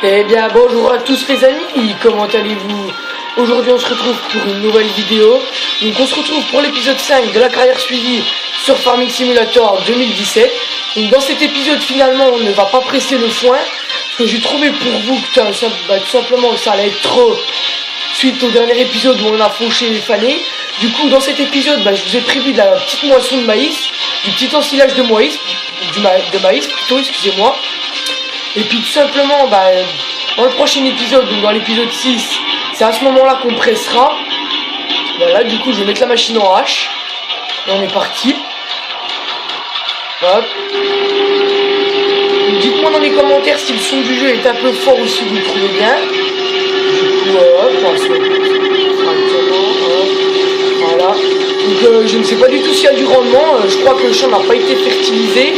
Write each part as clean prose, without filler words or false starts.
Eh bien bonjour à tous les amis, comment allez-vous? Aujourd'hui on se retrouve pour une nouvelle vidéo. Donc on se retrouve pour l'épisode 5 de la carrière suivie sur Farming Simulator 2017. Donc dans cet épisode finalement on ne va pas presser le foin, parce que j'ai trouvé pour vous que tout simplement ça allait être trop suite au dernier épisode où on a fauché les fanés. Du coup dans cet épisode je vous ai prévu de la petite moisson de maïs, du petit ensilage de maïs, de maïs plutôt, excusez-moi. Et puis tout simplement, dans le prochain épisode, donc dans l'épisode 6, c'est à ce moment-là qu'on pressera. Voilà, du coup je vais mettre la machine en hache. Et on est parti. Hop. Dites-moi dans les commentaires si le son du jeu est un peu fort ou si vous le trouvez bien. Du coup, hop, on va se voilà. Donc je ne sais pas du tout s'il y a du rendement. Je crois que le champ n'a pas été fertilisé.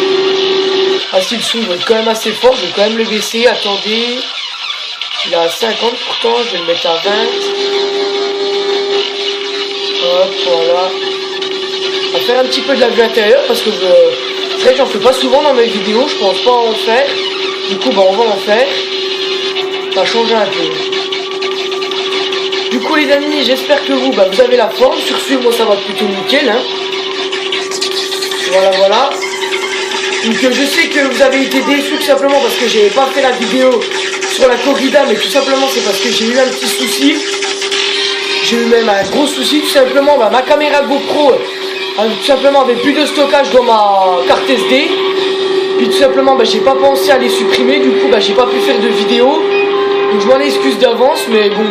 Ah si, le son doit être quand même assez fort, je vais quand même le baisser, attendez. Il est à 50 pourtant, je vais le mettre à 20. Hop, voilà. On va faire un petit peu de la vue intérieure parce que c'est vrai que j'en fais pas souvent dans mes vidéos, je pense pas en faire. Du coup on va en faire. Ça change un peu. Du coup les amis, j'espère que vous avez la forme. Sur ce, moi ça va plutôt nickel. Hein. Voilà. Donc je sais que vous avez été déçus tout simplement parce que j'avais pas fait la vidéo sur la corrida, mais tout simplement c'est parce que j'ai eu un petit souci. J'ai eu même un gros souci, tout simplement ma caméra GoPro tout simplement avait plus de stockage dans ma carte SD. Puis tout simplement j'ai pas pensé à les supprimer, du coup j'ai pas pu faire de vidéo. Donc je m'en excuse d'avance, mais bon,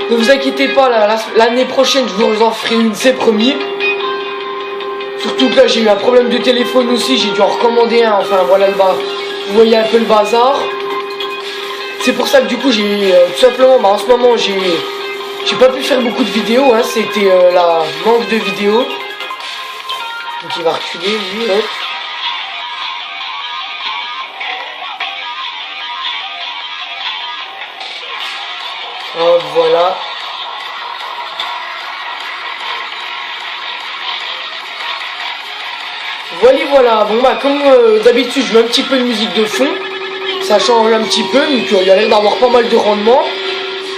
ne vous inquiétez pas, l'année prochaine je vous en ferai une, c'est promis. Surtout que là j'ai eu un problème de téléphone aussi, j'ai dû en recommander un, enfin voilà vous voyez un peu le bazar. C'est pour ça que du coup j'ai tout simplement en ce moment j'ai pas pu faire beaucoup de vidéos, hein, c'était la manque de vidéos. Donc il va reculer lui, hop. Hop, voilà. Voilà, bon comme d'habitude je mets un petit peu de musique de fond, ça change un petit peu, donc il y a l'air d'avoir pas mal de rendement.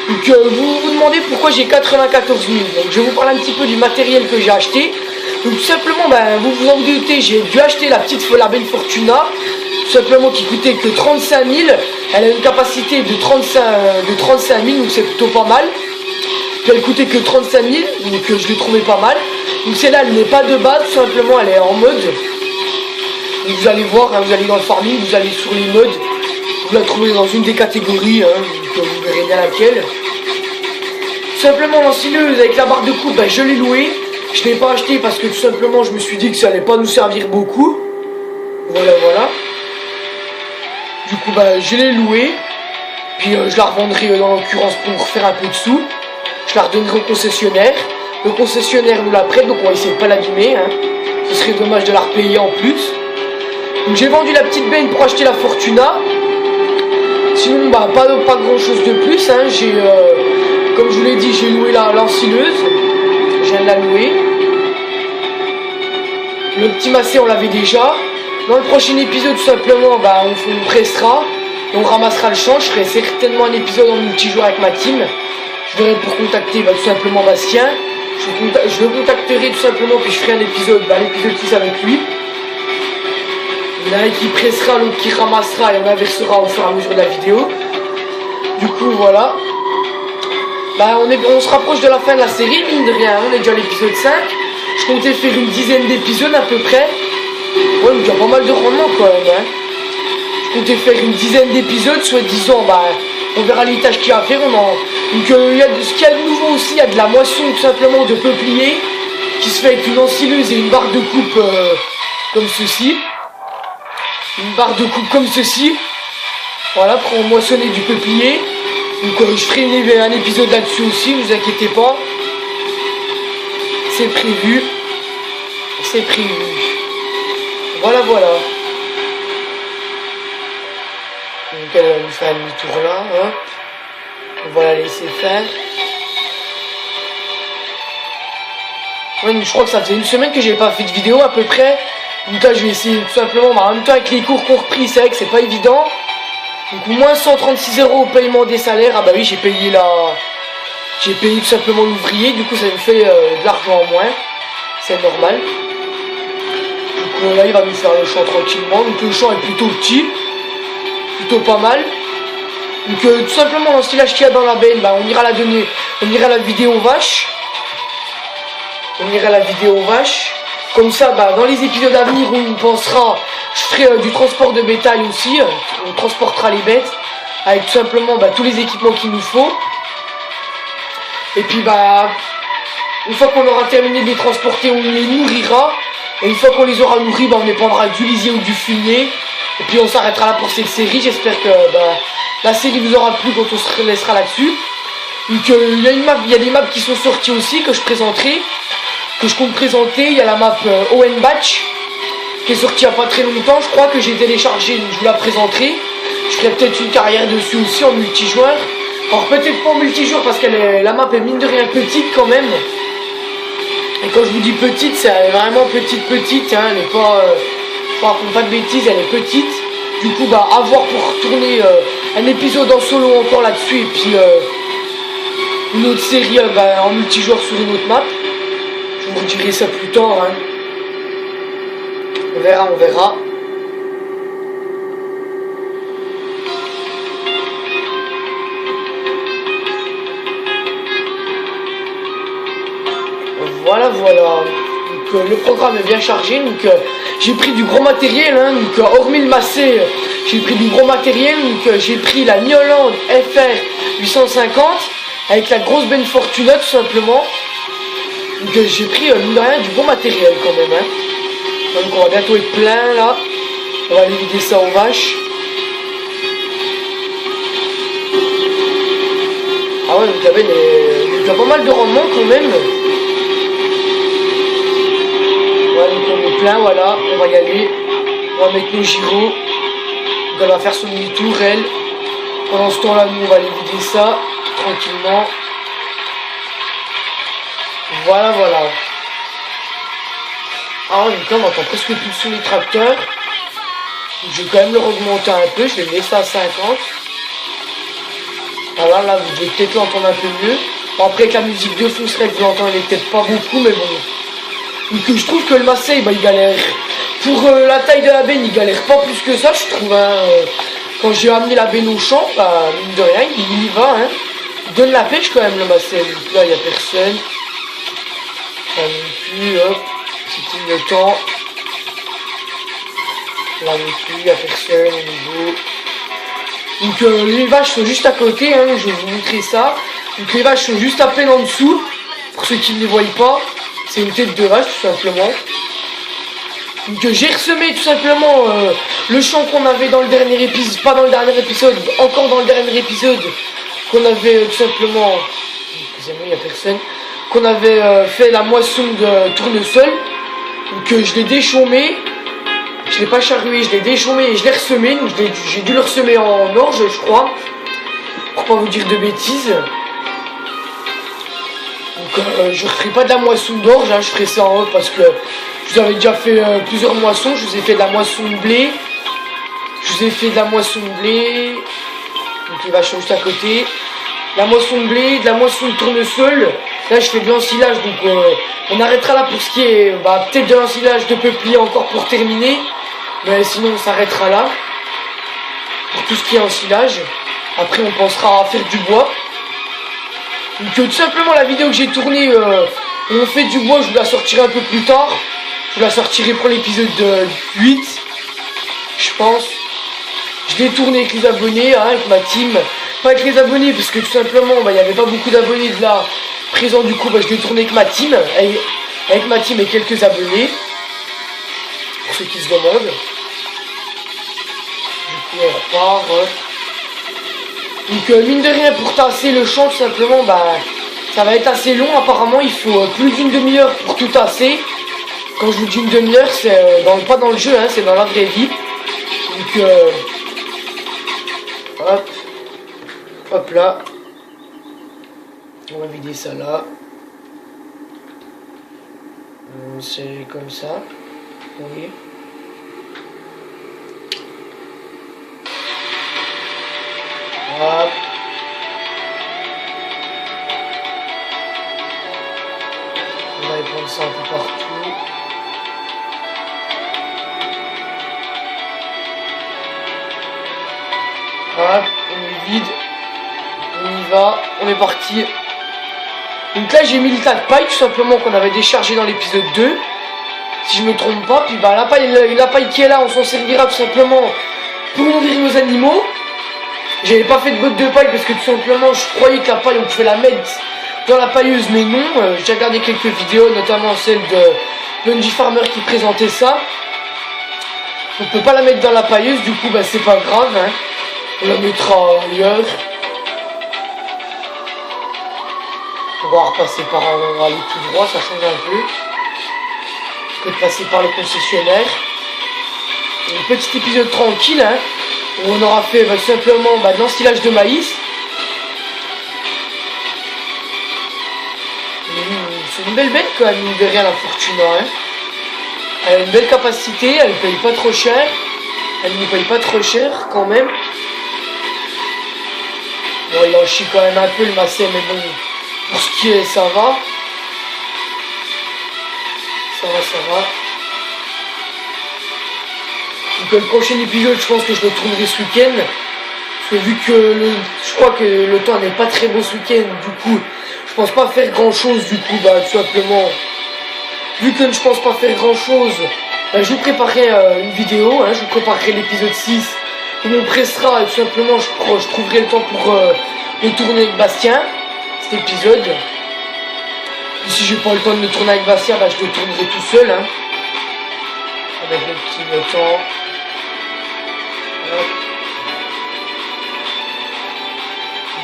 Donc vous vous demandez pourquoi j'ai 94 000, donc je vais vous parler un petit peu du matériel que j'ai acheté. Donc tout simplement, vous vous en doutez, j'ai dû acheter la belle Fortuna, tout simplement qui coûtait que 35 000, elle a une capacité de 35 000, donc c'est plutôt pas mal. Puis elle coûtait que 35 000, donc je l'ai trouvé pas mal. Donc celle-là, elle n'est pas de base, tout simplement elle est en mode. Donc vous allez voir, hein, vous allez dans le farming, vous allez sur les modes, vous la trouvez dans une des catégories, hein, donc vous verrez bien laquelle. Tout simplement l'ensileuse avec la barre de coupe, je l'ai louée. Je ne l'ai pas acheté parce que tout simplement je me suis dit que ça allait pas nous servir beaucoup. Voilà. Du coup je l'ai louée. Puis je la revendrai dans l'occurrence pour faire un peu de sous. Je la redonnerai au concessionnaire. Le concessionnaire nous la prête, donc on va essayer de pas l'abîmer. Hein. Ce serait dommage de la repayer en plus. Donc j'ai vendu la petite benne pour acheter la Fortuna. Sinon pas grand chose de plus. Hein. Comme je vous l'ai dit, j'ai loué l'ensileuse. Je viens de la louer. Le petit macé on l'avait déjà. Dans le prochain épisode tout simplement on pressera. Et on ramassera le champ. Je ferai certainement un épisode en multijoueur avec ma team. Je verrai pour contacter tout simplement Bastien. Je le contacterai tout simplement, puis je ferai un épisode, l'épisode 6 avec lui. Il y en a un qui pressera, l'autre qui ramassera et on inversera au fur et à mesure de la vidéo. Du coup voilà. On se rapproche de la fin de la série, mine de rien, on est déjà à l'épisode 5. Je comptais faire une dizaine d'épisodes à peu près. Ouais, donc il y a pas mal de rendement quand même. Hein. Je comptais faire une dizaine d'épisodes, soit disant, on verra les tâches qu'il y a à faire. Donc ce qu'il y a de nouveau aussi, il y a de la moisson tout simplement de peuplier qui se fait avec une ensileuse et une barre de coupe comme ceci. Une barre de coupe comme ceci. Voilà, pour moissonner du peuplier. Donc je ferai un épisode là-dessus aussi, ne vous inquiétez pas. C'est prévu. Voilà. Donc elle va nous faire un demi-tour là. Hein. On va la laisser faire. Ouais, je crois que ça faisait une semaine que j'avais pas fait de vidéo à peu près. Donc là je vais essayer tout simplement, en même temps avec les cours qu'on repris, c'est vrai que c'est pas évident. Donc moins 136 € au paiement des salaires. Ah bah oui, j'ai payé tout simplement l'ouvrier, du coup ça me fait de l'argent en moins. C'est normal. Donc là il va nous faire le champ tranquillement. Donc le champ est plutôt petit, plutôt pas mal. Donc tout simplement l'ensilage qu'il y a dans la benne, bah, on ira la vidéo aux vaches. Comme ça, bah, dans les épisodes à venir où on pensera, je ferai du transport de bétail aussi. On transportera les bêtes avec tout simplement tous les équipements qu'il nous faut. Et puis bah, une fois qu'on aura terminé de les transporter, on les nourrira. Et une fois qu'on les aura nourris, bah, on épandra du lisier ou du fumier. Et puis on s'arrêtera là pour cette série. J'espère que la série vous aura plu quand on se laissera là-dessus. Donc il y a des maps qui sont sorties aussi que je présenterai, que je compte présenter. Il y a la map Owen Batch qui est sortie il n'y a pas très longtemps. Je crois que j'ai téléchargé, donc je vous la présenterai. Je ferai peut-être une carrière dessus aussi en multijoueur. Alors peut-être pas en multijoueur parce que la map est mine de rien petite quand même. Et quand je vous dis petite, c'est vraiment petite, hein, elle est pas, je raconte pas de bêtises, elle est petite. Du coup bah à voir pour tourner un épisode en solo encore là-dessus et puis une autre série en multijoueur sur une autre map. Je vous redirai ça plus tard, hein. On verra. Voilà. Donc le programme est bien chargé. Donc j'ai pris du gros matériel, hein. Donc hormis le massé, j'ai pris du gros matériel. Donc j'ai pris la New-Holland FR 850 avec la grosse benne Fortuna tout simplement. Donc j'ai pris mine de rien du bon matériel quand même, hein. Donc on va bientôt être plein là. On va aller vider ça aux vaches. Ah ouais, donc la benne il y a pas mal de rendement quand même. Ouais, donc on est plein, voilà, on va y aller. On va mettre nos gyros. Donc elle va faire son demi-tour, elle. Pendant ce temps-là, nous on va aller vider ça tranquillement. Voilà. Ah, donc là on entend presque plus le son du tracteur. Donc, je vais quand même le augmenter un peu, je vais le laisser à 50. Voilà, là vous devez peut-être l'entendre un peu mieux. Bon, après avec la musique de fond, c'est vrai que vous l'entendez peut-être pas beaucoup, mais bon. Donc je trouve que le Massey, il galère. Pour la taille de la benne, il galère pas plus que ça, je trouve. Hein. Quand j'ai amené la benne au champ, mine de rien, il y va. Hein. Il donne la pêche quand même, le Massey. Donc là, il n'y a personne. Là non plus, hop. C'est clignotant. Là non plus, il n'y a personne au niveau. Donc les vaches sont juste à côté, hein, je vais vous montrer ça. Donc les vaches sont juste à peine en dessous. Pour ceux qui ne les voient pas. C'est une tête de vache tout simplement. Donc j'ai ressemé tout simplement le champ qu'on avait dans le dernier épisode, pas dans le dernier épisode, encore dans le dernier épisode, qu'on avait tout simplement, excusez-moi il n'y a personne, qu'on avait fait la moisson de tournesol. Donc je l'ai déchaumé, je l'ai pas charrué, je l'ai déchaumé et je l'ai ressemé. Donc j'ai dû le ressemer en orge je crois, pour pas vous dire de bêtises. Donc je ne ferai pas de la moisson d'orge, hein, je ferai ça en haut parce que je vous avais déjà fait plusieurs moissons. Je vous ai fait de la moisson de blé. Donc les vaches sont juste à côté. La moisson de blé, de la moisson de tournesol. Là je fais de l'ensilage, donc on arrêtera là pour ce qui est peut-être de l'ensilage de peuplier encore pour terminer. Mais sinon on s'arrêtera là. Pour tout ce qui est ensilage. Après on pensera à faire du bois. Donc tout simplement la vidéo que j'ai tournée, on fait du bois, je vous la sortirai un peu plus tard. Je vous la sortirai pour l'épisode 8, je pense. Je l'ai tourné avec les abonnés, hein, avec ma team. Pas avec les abonnés, parce que tout simplement, il n'y avait pas beaucoup d'abonnés de là présents. Du coup, je l'ai tourné avec ma team. Avec ma team et quelques abonnés. Pour ceux qui se demandent. Du coup, on repart. Donc mine de rien, pour tasser le champ tout simplement, ça va être assez long. Apparemment il faut plus d'une demi-heure pour tout tasser. Quand je vous dis une demi-heure, c'est pas dans le jeu, hein, c'est dans la vraie vie. Donc hop là, on va vider ça là. C'est comme ça, vous voyez. Hop. On va prendre ça un peu partout. Hop, on est vide. On y va, on est parti. Donc là j'ai mis le tas de paille tout simplement qu'on avait déchargé dans l'épisode 2. Si je me trompe pas, puis bah la paille qui est là, on s'en servira tout simplement pour nourrir nos animaux. J'avais pas fait de botte de paille parce que tout simplement je croyais que la paille on pouvait la mettre dans la pailleuse, mais non. J'ai regardé quelques vidéos, notamment celle de Bungie Farmer qui présentait ça. On peut pas la mettre dans la pailleuse, du coup bah c'est pas grave, hein. On la mettra ailleurs. On va repasser par aller tout droit, ça change un peu. Que de passer par le concessionnaire. Un petit épisode tranquille, hein, où on aura fait simplement de l'ensilage de maïs. C'est une belle bête quand même, mine de rien, la Fortuna. Hein. Elle a une belle capacité, elle paye pas trop cher. Elle ne paye pas trop cher quand même. Bon, il en chie quand même un peu le Massey, mais bon, pour ce qui est, ça va. Ça va. Donc le prochain épisode, je pense que je le tournerai ce week-end. Parce que vu que je crois que le temps n'est pas très beau ce week-end, du coup, je pense pas faire grand chose, du coup, tout simplement. Vu que je pense pas faire grand chose, je vous préparerai une vidéo, hein, je vous préparerai l'épisode 6, où on pressera, et tout simplement, je trouverai le temps pour le tourner avec Bastien, cet épisode. Et si j'ai pas le temps de le tourner avec Bastien, je le tournerai tout seul, hein. Avec le petit temps.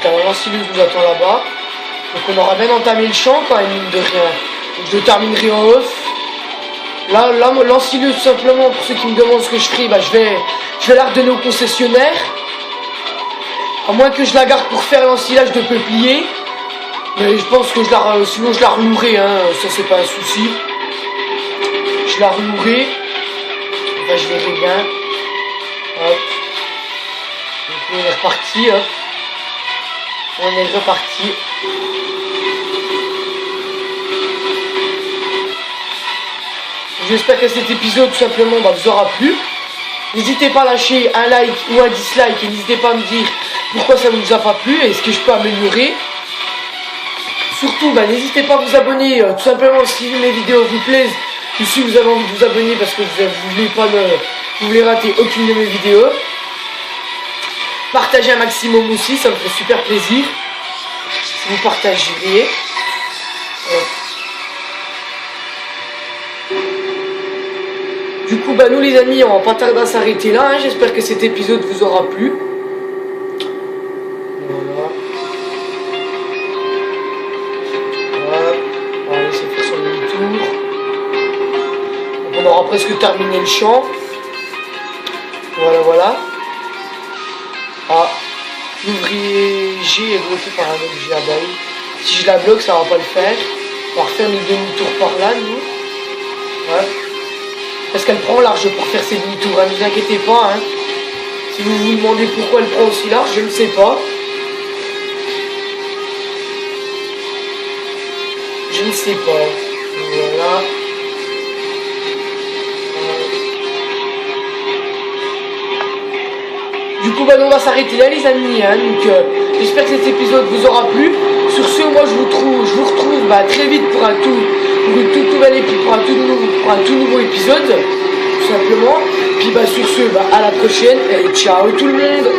Donc l'ensileuse nous attend là-bas. Donc on aura bien entamé le champ quand même, mine de rien. Donc je le terminerai en off. Là l'ensileuse, tout simplement, pour ceux qui me demandent ce que je ferai, je vais la redonner au concessionnaire. À moins que je la garde pour faire l'ensilage de peuplier. Mais je pense que sinon je la relouerai, hein, ça c'est pas un souci. Je la relouerai. Je verrai bien. Hop. Donc on est reparti, hop. On est reparti. J'espère que cet épisode tout simplement vous aura plu. N'hésitez pas à lâcher un like ou un dislike et n'hésitez pas à me dire pourquoi ça ne vous a pas plu et ce que je peux améliorer. Surtout n'hésitez pas à vous abonner tout simplement si mes vidéos vous plaisent ou si vous avez envie de vous abonner parce que vous voulez rater aucune de mes vidéos. Partagez un maximum aussi, ça me fait super plaisir. Si vous partageriez. Du coup, nous les amis, on va pas tarder à s'arrêter là. Hein. J'espère que cet épisode vous aura plu. Voilà. On va laisser faire son demi-tour. On aura presque terminé le champ. Voilà. Ah, l'ouvrier G est bloqué par un objet d'abeille. Si je la bloque, ça va pas le faire. On va refaire une demi-tour par là, nous. Ouais. Parce qu'elle prend large pour faire ses demi-tours, hein. Ne vous inquiétez pas. Hein. Si vous vous demandez pourquoi elle prend aussi large, je ne sais pas. Je ne sais pas. Voilà. Du coup, on va s'arrêter là, les amis. Hein. Donc, j'espère que cet épisode vous aura plu. Sur ce, moi, je vous retrouve très vite pour un tout nouveau épisode, tout simplement. Puis, sur ce, à la prochaine et ciao tout le monde.